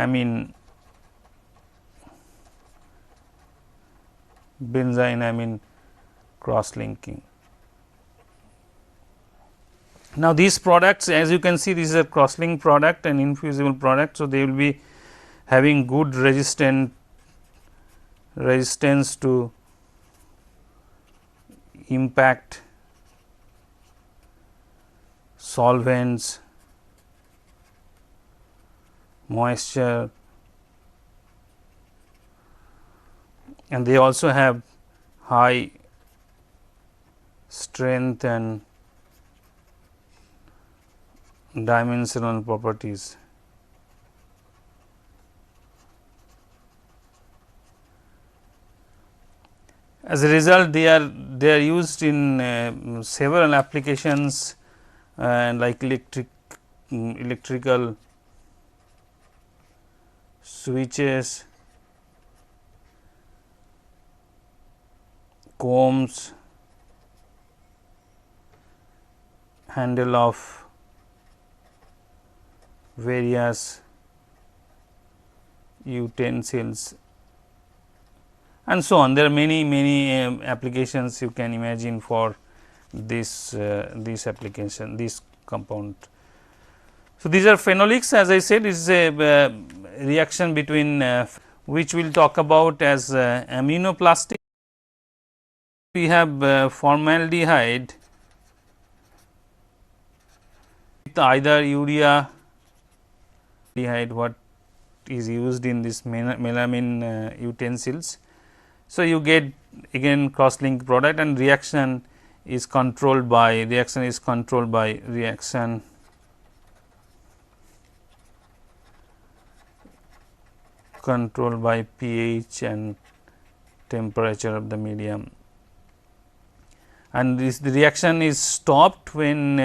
amine benzyne amine cross linking. Now, these products, as you can see, this is a cross link product and infusible product. So, they will be having good resistance to impact, solvents, moisture, and they also have high strength and dimensional properties. As a result, they are used in several applications like electrical switches, combs, handle of various utensils, and so on. There are many applications you can imagine for this application, this compound. So, these are phenolics, as I said, is a reaction between which we will talk about as aminoplastic. We have formaldehyde with either urea what is used in this melamine utensils. So, you get again cross link product, and reaction is controlled by reaction controlled by pH and temperature of the medium, and the reaction is stopped when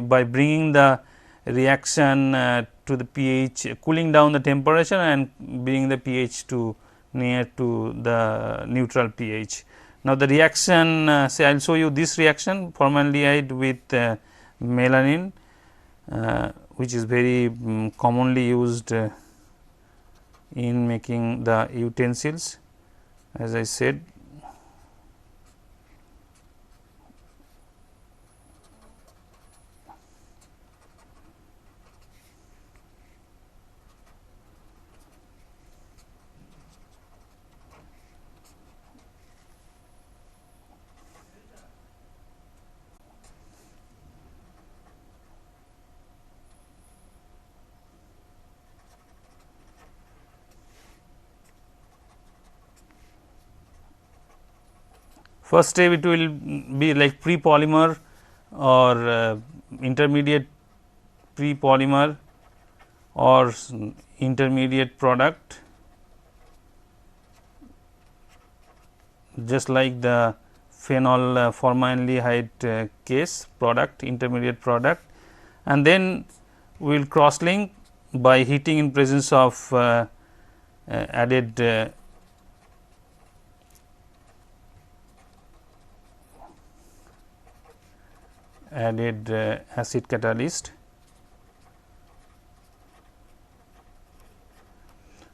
by bringing the reaction to the pH, cooling down the temperature and bringing the pH to near to the neutral pH. Now, the reaction say I will show you this reaction formaldehyde with melanin, which is very commonly used in making the utensils, as I said. First step, it will be like pre-polymer or intermediate pre-polymer or intermediate product, just like the phenol formaldehyde case product, intermediate product, and then we will cross link by heating in presence of added acid catalyst,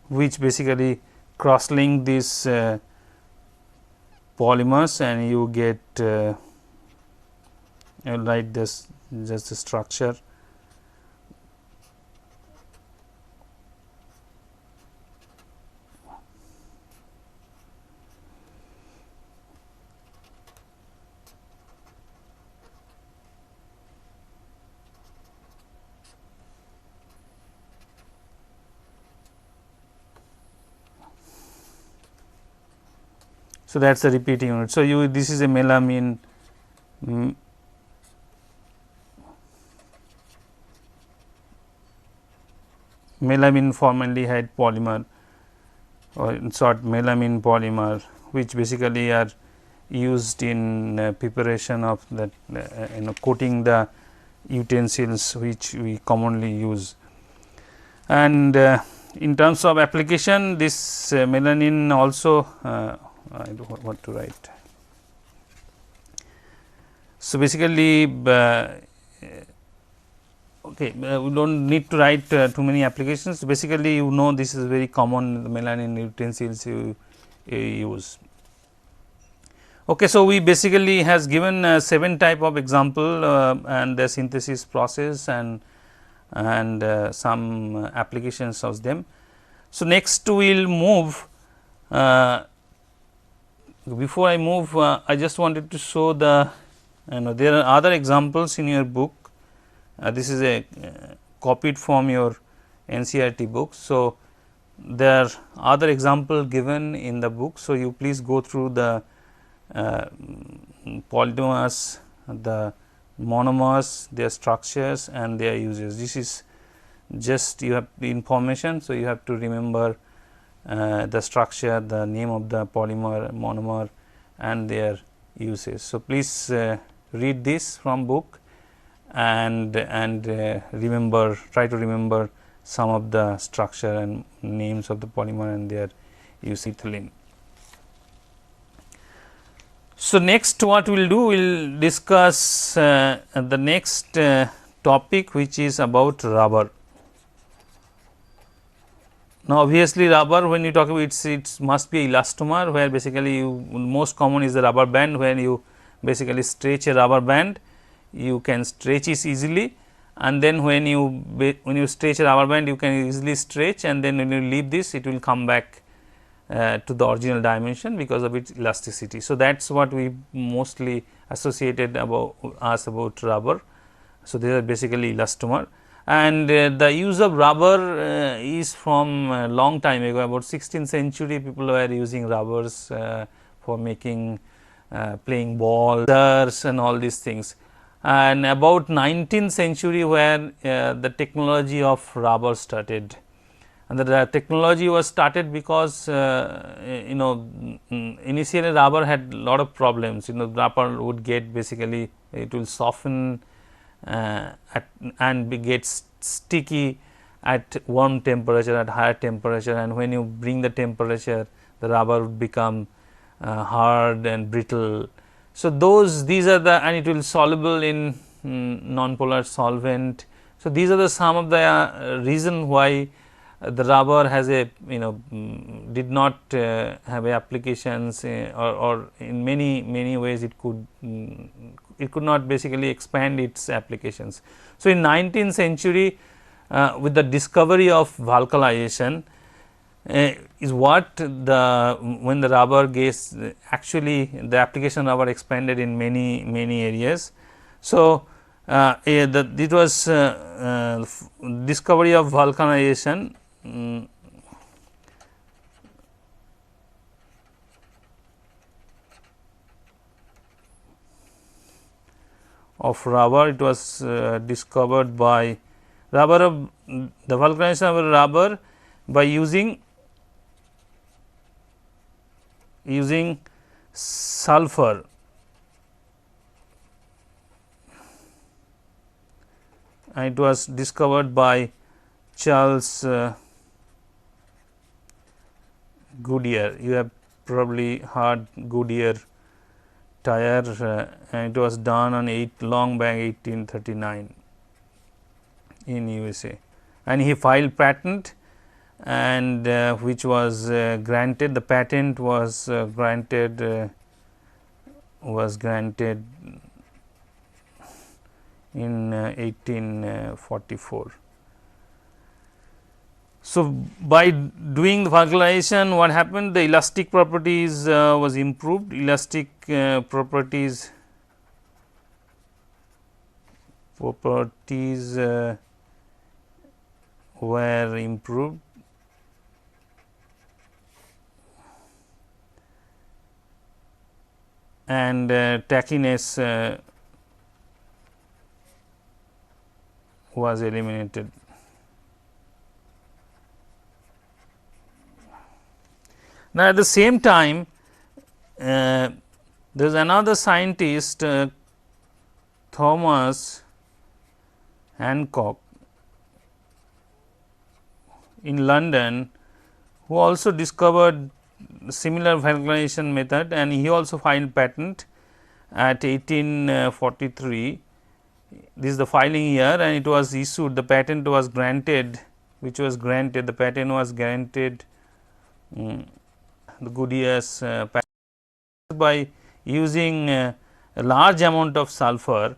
which basically cross link these polymers, and you get like this, just the structure. So, that is the repeating unit. So, this is a melamine formaldehyde polymer, or in short melamine polymer, which basically are used in preparation of that coating the utensils which we commonly use. And in terms of application, this melanin also I do not want to write. So, basically Okay, we do not need to write too many applications. Basically, you know this is very common the melanin utensils you use. Okay, so we basically has given 7 type of example and the synthesis process and some applications of them. So, next we will move. Before I move, I just wanted to show the there are other examples in your book. This is a copied from your NCERT book. So, there are other example given in the book. So, you please go through the polymers, the monomers, their structures and their uses. This is just you have the information. So, you have to remember the structure, the name of the polymer, monomer and their uses. So, please read this from book and remember, try to remember some of the structure and names of the polymer and their use. Ethylene. So, next what we will do, we will discuss the next topic, which is about rubber. Now, obviously, rubber when you talk about it must be elastomer, where basically most common is the rubber band, where you basically stretch a rubber band, you can stretch it easily, and then when you stretch a rubber band, you can easily stretch, and then when you leave this, it will come back to the original dimension because of its elasticity. So, that is what we mostly associated about rubber. So, these are basically elastomer. And the use of rubber is from a long time ago, about 16th century people were using rubbers for making playing balls and all these things. And about 19th century where the technology of rubber started, and the technology was started because initially rubber had lot of problems. Rubber would get basically it will soften and gets sticky at warm temperature, at higher temperature, and when you bring the temperature, the rubber would become hard and brittle. So, these are the, and it will soluble in nonpolar solvent. So, these are the some of the reason why the rubber has a did not have applications or in many ways it could not basically expand its applications. So, in 19th century with the discovery of vulcanization is what when the rubber gets actually the application of rubber expanded in many areas. So, it was discovery of vulcanization of rubber. It was discovered by the vulcanization of rubber by using sulfur. And it was discovered by Charles Goodyear. You have probably heard Goodyear tire, and it was done on long back 1839 in USA, and he filed patent, and which was granted. The patent was granted in 1844. So, by doing the vulcanization, what happened? The elastic properties was improved. Elastic properties were improved, and tackiness was eliminated. Now, at the same time, there is another scientist, Thomas Hancock in London, who also discovered similar vulcanization method, and he also filed patent at 1843, this is the filing year and it was issued, the patent was granted, which was granted, the patent was granted the Goodyear's patent by using a large amount of sulfur,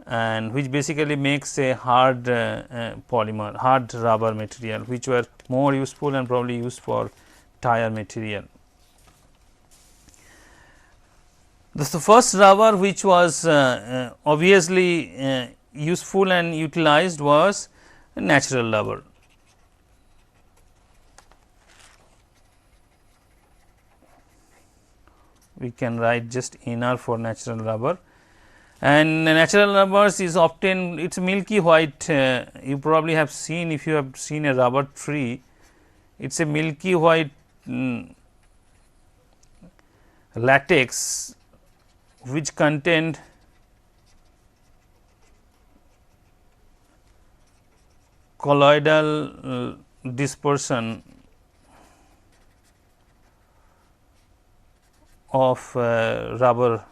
and which basically makes a hard polymer, hard rubber material, which were more useful and probably used for tire material. The first rubber which was obviously useful and utilized was natural rubber. We can write just NR for natural rubber, and natural rubbers is often, it is milky white. You probably have seen, if you have seen a rubber tree, it is a milky white latex which contained colloidal dispersion of rubber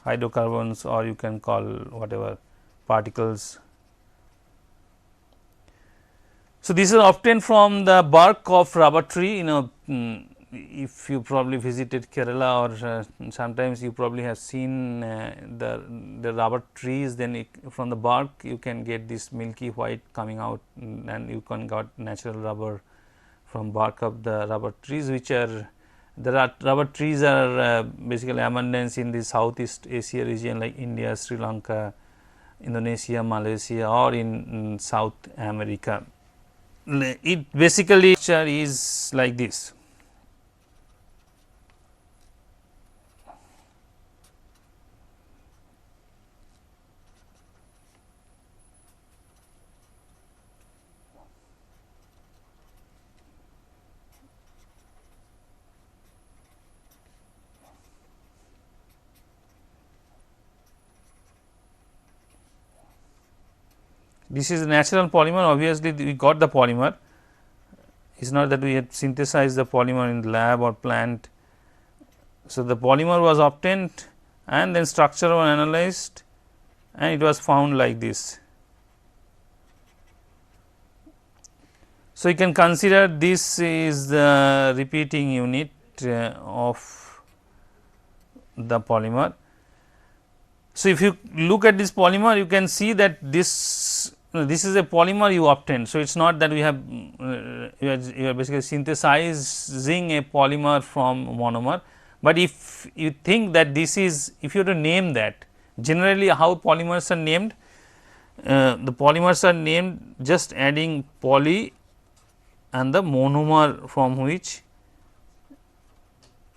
hydrocarbons, or you can call whatever particles. So, this is obtained from the bark of rubber tree. If you probably visited Kerala, or sometimes you probably have seen the rubber trees, then from the bark you can get this milky white coming out, and you can get natural rubber from bark of the rubber trees, which are rubber trees are basically abundance in the Southeast Asia region like India, Sri Lanka, Indonesia, Malaysia, or in South America. It basically is like this. This is a natural polymer. Obviously, we got the polymer. It is not that we had synthesized the polymer in the lab or plant. So, the polymer was obtained and then structure was analyzed and it was found like this. So, you can consider this is the repeating unit of the polymer. So, if you look at this polymer, you can see that this is a polymer you obtained. So, it is not that we have you are basically synthesizing a polymer from monomer, but if you think that this is, if you have to name that, generally how polymers are named, the polymers are named just adding poly and the monomer from which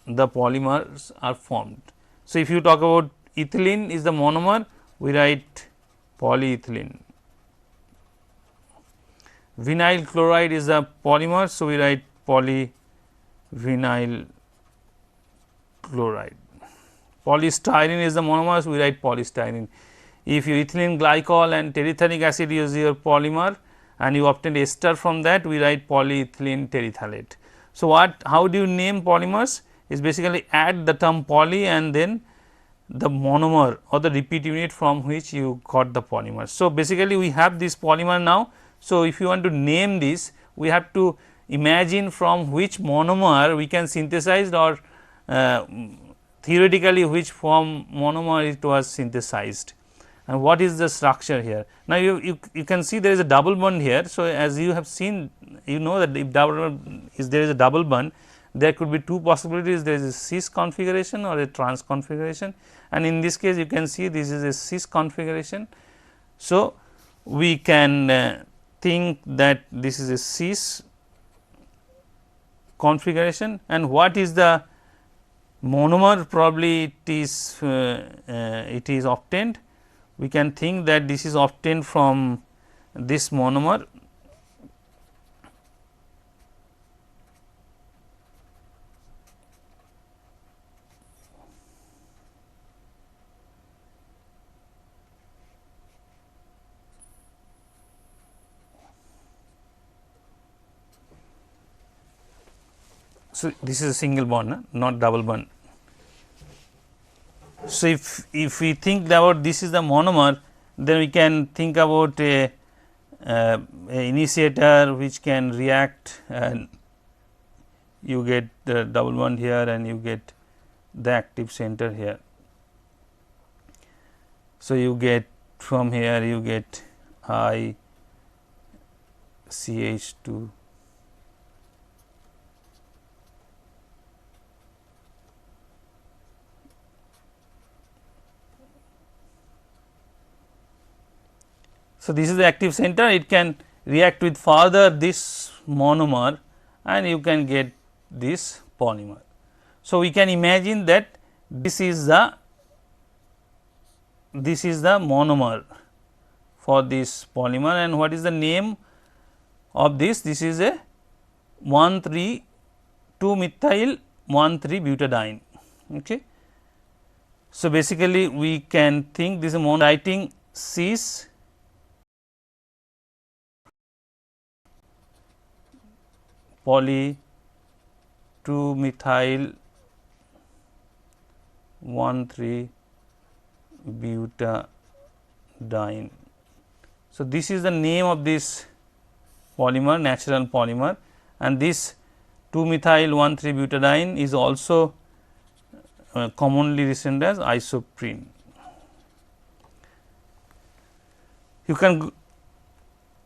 the polymers are formed. So, if you talk about ethylene is the monomer, we write polyethylene. Vinyl chloride is the polymer, so we write polyvinyl chloride. Polystyrene is the monomer, so we write polystyrene. If you ethylene glycol and terephthalic acid is your polymer and you obtain ester from that, we write polyethylene terephthalate. So, how do you name polymers? Is basically add the term poly and then the monomer or the repeat unit from which you got the polymer. So, basically we have this polymer now. So, if you want to name this, we have to imagine from which monomer we can synthesize, or theoretically which form monomer it was synthesized, and what is the structure here. Now, you can see there is a double bond here. So, as you have seen, you know that if there is a double bond, there could be two possibilities, there is a cis configuration or a trans configuration, and in this case you can see this is a cis configuration. So, we can think that this is a cis configuration, and what is the monomer, probably it is obtained. We can think that this is obtained from this monomer. So, this is a single bond, not double bond. So, if we think about this is the monomer, then we can think about a initiator which can react, and you get the double bond here and you get the active center here. So, you get from here you get I CH2 . So, this is the active center, it can react with further this monomer and you can get this polymer. So, we can imagine that this is the monomer for this polymer, and what is the name of this? This is a 1,3,2-methyl 1,3-butadiene. Okay. So, basically we can think this is writing cis poly 2-methyl 1,3-butadiene. So, this is the name of this polymer, natural polymer, and this 2-methyl 1,3-butadiene is also commonly written as isoprene. You can,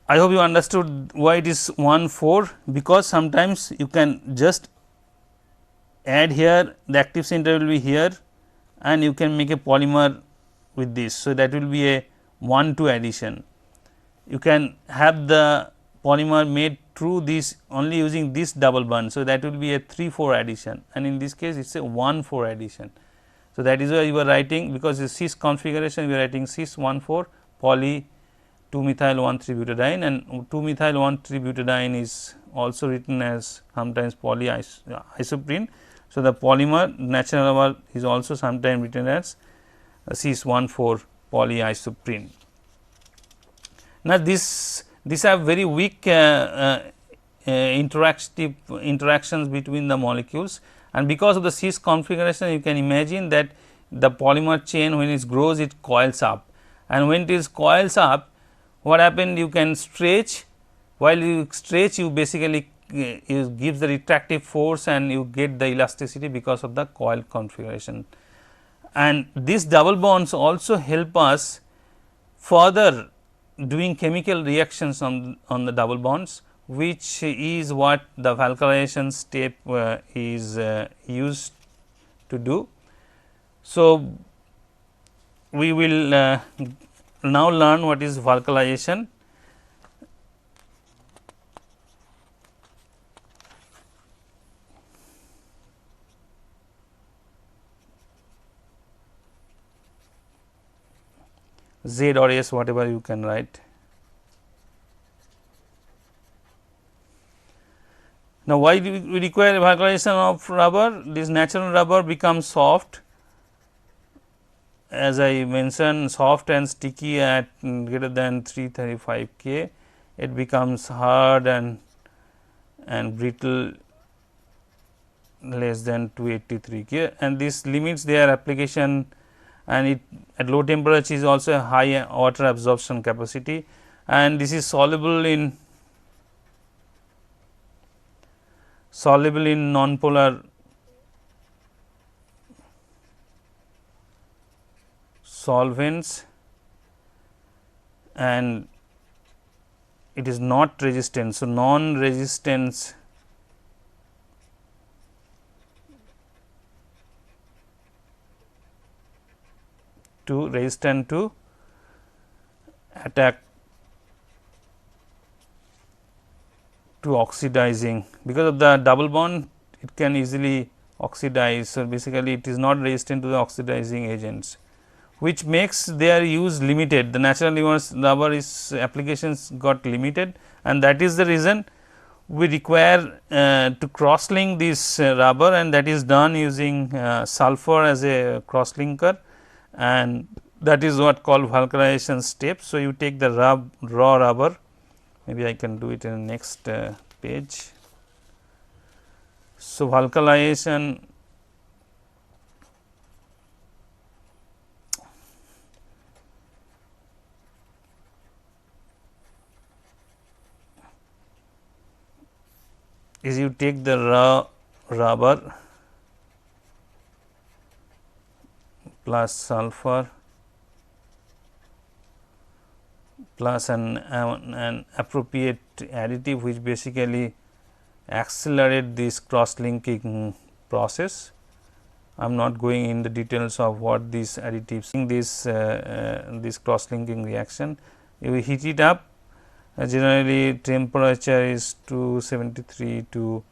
I hope you understood why it is 1,4, because sometimes you can just add here, the active center will be here and you can make a polymer with this. So, that will be a 1,2 addition. You can have the polymer made through this only using this double bond. So, that will be a 3,4 addition, and in this case it is a 1,4 addition. So, that is why you are writing, because the cis configuration we are writing cis 1,4 poly 2-methyl 1,3-butadiene, and 2-methyl 1,3-butadiene is also written as sometimes polyisoprene. So, the polymer natural rubber is also sometimes written as cis 1,4 polyisoprene. Now, these have very weak interactions between the molecules, and because of the cis configuration you can imagine that the polymer chain, when it grows, it coils up, and when it is coils up, what happened, you can stretch. While you stretch, you basically you gives the retractive force and you get the elasticity because of the coil configuration. And these double bonds also help us further doing chemical reactions on the double bonds, which is what the vulcanization step is used to do. So, we will now learn what is vulcanization. Z or S, whatever you can write. Now, why do we require vulcanization of rubber? This natural rubber becomes soft, as I mentioned, soft and sticky at greater than 335 K. It becomes hard and brittle less than 283 K, and this limits their application, and it at low temperature is also a high water absorption capacity, and this is soluble in nonpolar solvents, and it is not resistant. So, non-resistance to resistant to attack to oxidizing, because of the double bond it can easily oxidize. So, basically it is not resistant to the oxidizing agents, which makes their use limited. The natural rubber is applications got limited, and that is the reason we require to cross link this rubber, and that is done using sulfur as a cross linker, and that is what called vulcanization step. So, you take the raw rubber, maybe I can do it in the next page. So, vulcanization is you take the raw rubber plus sulfur plus an appropriate additive which basically accelerate this cross linking process. I am not going in the details of what these additives this cross linking reaction. You heat it up, generally temperature is 273 to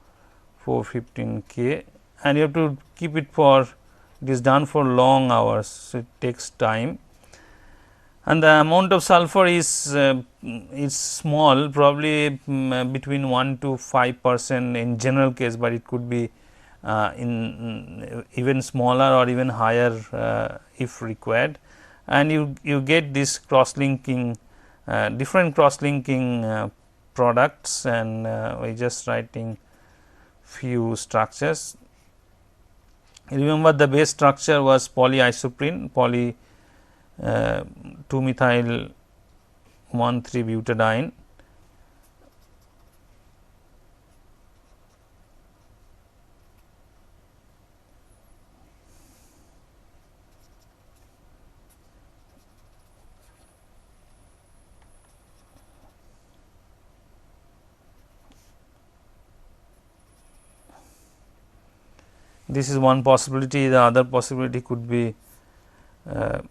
415 K, and you have to keep it for, it is done for long hours. So, it takes time, and the amount of sulfur is small, probably between 1 to 5% in general case, but it could be in even smaller or even higher if required, and you get this cross linking different cross linking products, and we are just writing few structures. Remember, the base structure was polyisoprene, 2-methyl 1,3-butadiene. This is one possibility. The other possibility could be so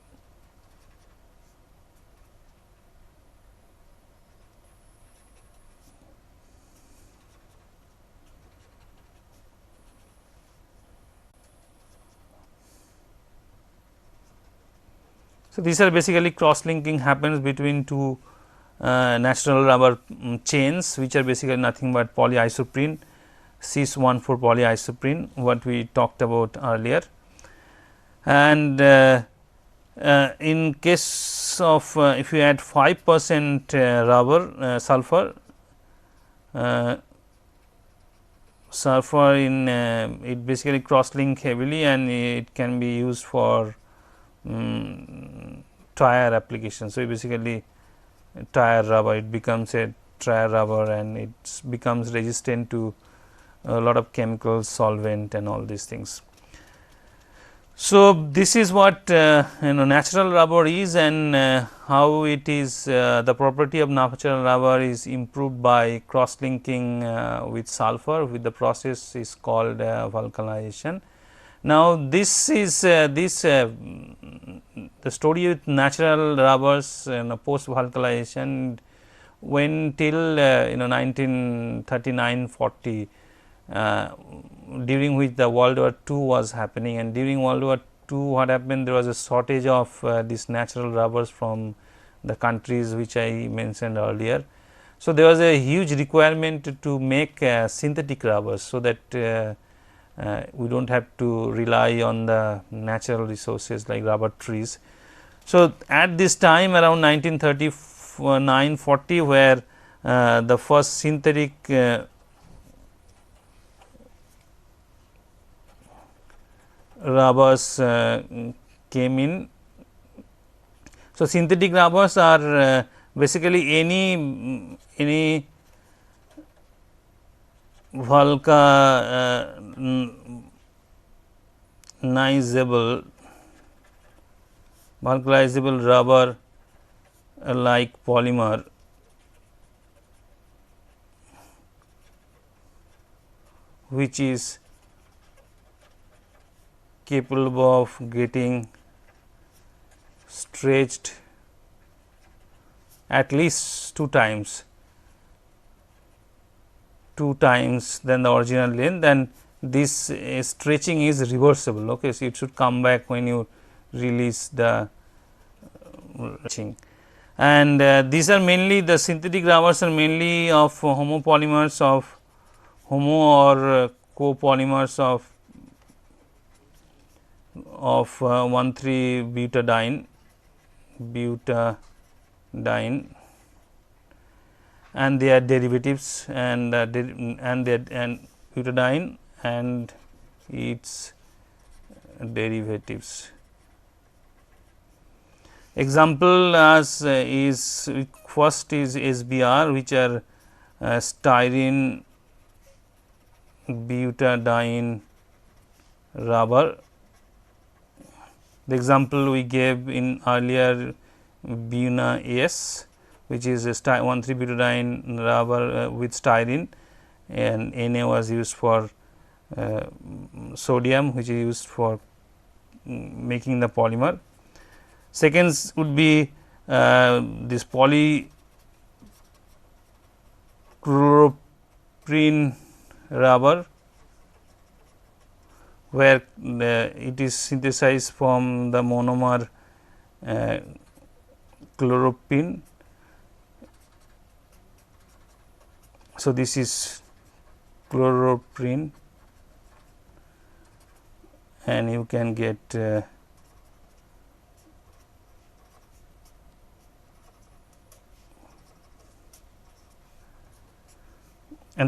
these are basically cross linking happens between two natural rubber chains, which are basically nothing but polyisoprene, cis-1,4 polyisoprene, what we talked about earlier. And in case of if you add 5% rubber sulfur in it basically cross link heavily, and it can be used for tire application. So, basically tire rubber, it becomes a tire rubber, and it becomes resistant to a lot of chemicals, solvent, and all these things. So, this is what natural rubber is, and how it is the property of natural rubber is improved by cross linking with sulfur, with the process is called vulcanization. Now, this is the story with natural rubbers post vulcanization went till 1939-40. During which the World War II was happening, and during World War II what happened, there was a shortage of these natural rubbers from the countries which I mentioned earlier. So, there was a huge requirement to make synthetic rubbers, so that we do not have to rely on the natural resources like rubber trees. So, at this time around 1939-40, where the first synthetic rubbers came in. So, synthetic rubbers are basically any vulcanizable rubber like polymer which is capable of getting stretched at least two times than the original length, and this stretching is reversible. Okay, so it should come back when you release the stretching. And these are mainly, the synthetic rubbers are mainly of homopolymers of homo or copolymers of 1,3-butadiene and their derivatives, and butadiene and its derivatives. Example as is first is SBr, which are styrene butadiene rubber. The example we gave in earlier Buna S, which is a 1,3-butadiene rubber with styrene, and Na was used for sodium, which is used for making the polymer. Seconds would be this polychloroprene rubber, where it is synthesized from the monomer chloropene. So, this is chloroprene, and you can get and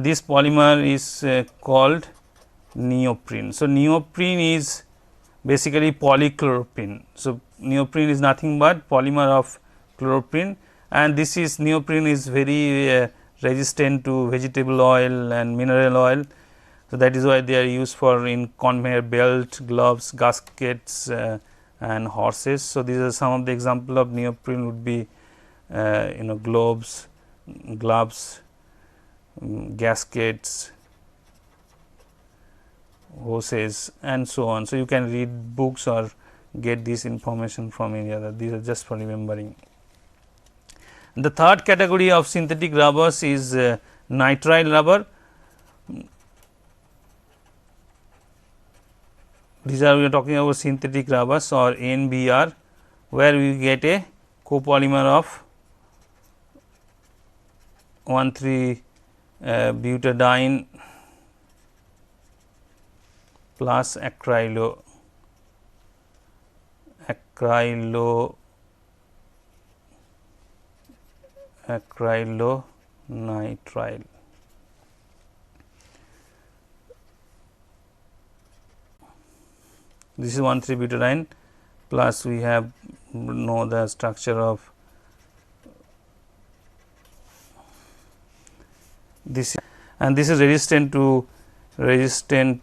this polymer is called neoprene. So, neoprene is basically polychloropene. So, neoprene is nothing but polymer of chloroprene, and this is neoprene is very resistant to vegetable oil and mineral oil. So, that is why they are used for in conveyor belt, gloves, gaskets and horses. So, these are some of the example of neoprene would be gloves, gaskets, horses and so on. So, you can read books or get this information from any other. These are just for remembering. The third category of synthetic rubbers is nitrile rubber. These are we are talking about synthetic rubbers or NBR, where we get a copolymer of 1,3-butadiene plus acrylonitrile. This is 1,3-butadiene plus we have know the structure of this, and this is resistant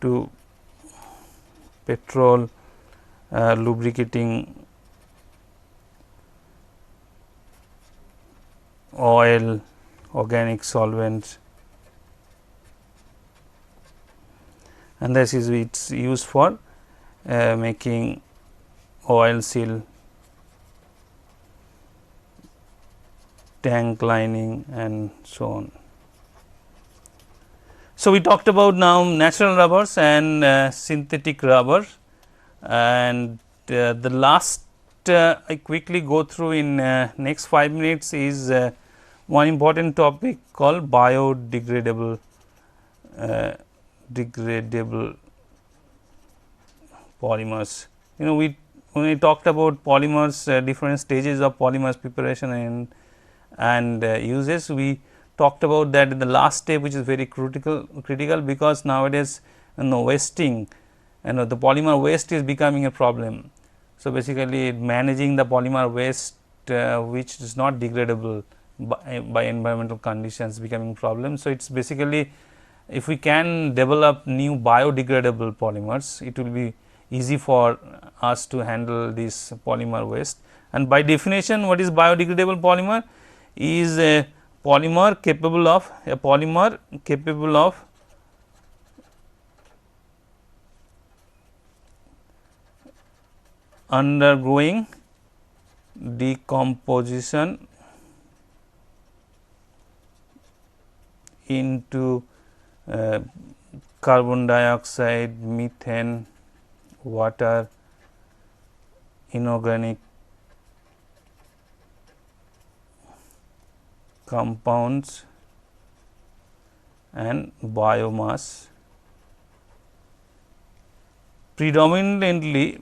to petrol, lubricating oil, organic solvents, and this is it's used for making oil seal, tank lining and so on. So, we talked about now natural rubbers and synthetic rubber, and the last I quickly go through in next 5 minutes is one important topic called biodegradable polymers. When we talked about polymers, different stages of polymers preparation and uses, we talked about that in the last step, which is very critical because nowadays wasting the polymer waste is becoming a problem. So, basically managing the polymer waste which is not degradable by environmental conditions becoming problem. So, it is basically if we can develop new biodegradable polymers, it will be easy for us to handle this polymer waste. And by definition, what is biodegradable polymer? Is a polymer capable of undergoing decomposition into carbon dioxide, methane, water, inorganic compounds and biomass, predominantly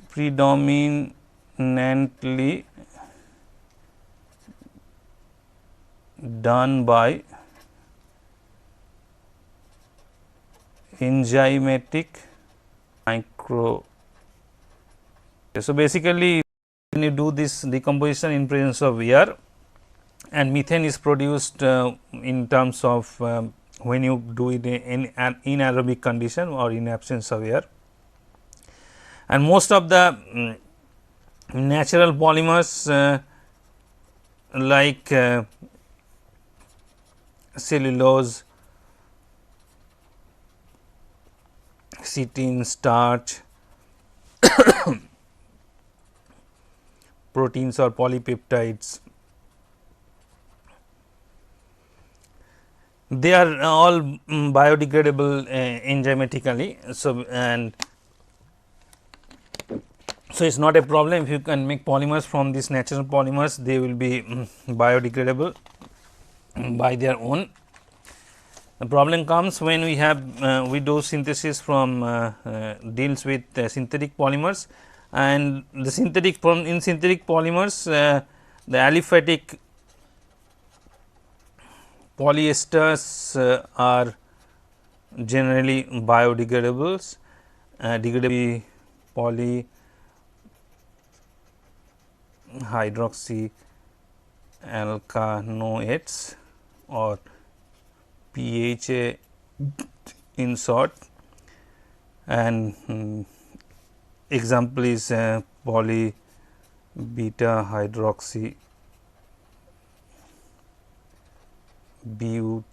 done by enzymatic micro. So, basically when you do this decomposition in presence of air, and methane is produced in terms of when you do it in an anaerobic condition or in absence of air. And most of the natural polymers like cellulose, chitin, starch, proteins or polypeptides, they are all biodegradable enzymatically. So, and so it is not a problem if you can make polymers from these natural polymers, they will be biodegradable by their own. The problem comes when we have we do synthesis from deals with synthetic polymers, and the synthetic in synthetic polymers the aliphatic polyesters are generally biodegradables, degradable polyhydroxyalkanoates or PHA in short, and example is poly beta hydroxy butyrate